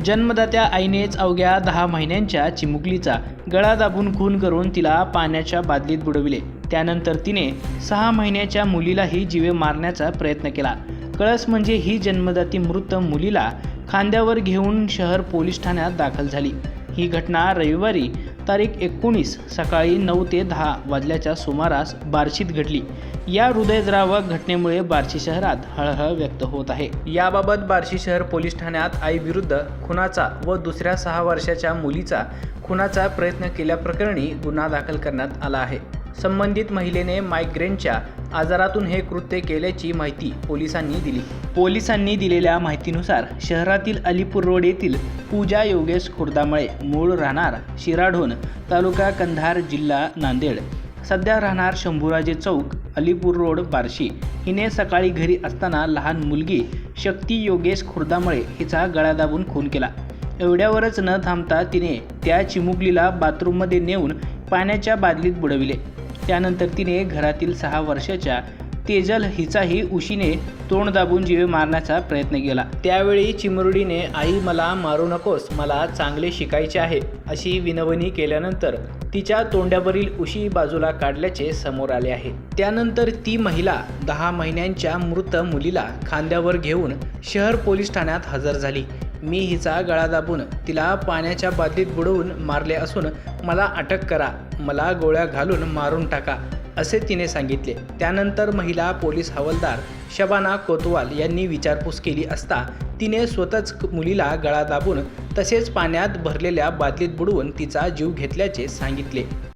जन्मदात्या आईनेच अवघ्या 10 महिन्यांच्या चिमुकलीचा गळा दाबून खून करून तिला पाण्याच्या बादलीत बुडविले। त्यानंतर तिने 6 महिन्याच्या मुलीलाही जीवे मारण्याचा प्रयत्न केला। कळस म्हणजे ही जन्मदाती मृत मुलीला खांद्यावर घेऊन शहर पोलीस ठाण्यात दाखल झाली। ही घटना रविवारी तारीख 19 सकाळी 9 ते 10 वाजल्याच्या सुमारास बार्शीत घडली। या हृदयद्रावक घटनेमुळे बार्शी शहरात हळहळ व्यक्त होत आहे। याबाबत बार्शी शहर पोलीस ठाण्यात आईविरुद्ध खुनाचा व दुसऱ्या 6 वर्षाच्या मुलीचा खुनाचा प्रयत्न केल्याप्रकरणी गुन्हा दाखल करण्यात आला आहे। संबंधित महिलेने मायग्रेनच्या आजारातून हे कृत्य केल्याची माहिती पोलिसांनी दिली। पोलिसांनी दिलेल्या माहितीनुसार शहरातील अलीपूर रोड येथील पूजा योगेश खुर्दामळे, मूळ राहणार शिराढोण, तालुका कंधार, जिल्हा नांदेड, सध्या राहणार शंभूराजे चौक, अलीपूर रोड, बार्शी, हिने सकाळी घरी असताना लहान मुलगी शक्ती योगेश खुर्दामळे हिचा गळा दाबून खून केला। एवढ्यावरच न थांबता तिने त्या चिमुकलीला बाथरूममध्ये नेऊन पाण्याच्या बादलीत बुडविले। त्यानंतर तिने घरातील 6 वर्षाच्या तेजल हिचाही उशीने तोंड दाबून जीवे मारण्याचा प्रयत्न केला। त्यावेळी चिमुरडीने आई मला मारू नकोस, मला चांगले शिकायचे आहे अशी विनवणी केल्यानंतर तिच्या तोंडावरील उशी बाजूला काढल्याचे समोर आले आहे। त्यानंतर ती महिला 10 महिन्यांच्या मृत मुलीला खांद्यावर घेऊन शहर पोलीस ठाण्यात हजर झाली। मी हिचा गळा दाबून तिला पाण्याच्या बादलीत बुडवून मारले असून मला अटक करा, मला गोळ्या घालून मारून टाका असे तिने सांगितले। त्यानंतर महिला पोलीस हवालदार शबाना कोतवाल यांनी विचारपूस केली असता तिने स्वतःच मुलीला गळा दाबून तसेच पाण्यात भरलेल्या बादलीत बुडवून तिचा जीव घेतल्याचे सांगितले।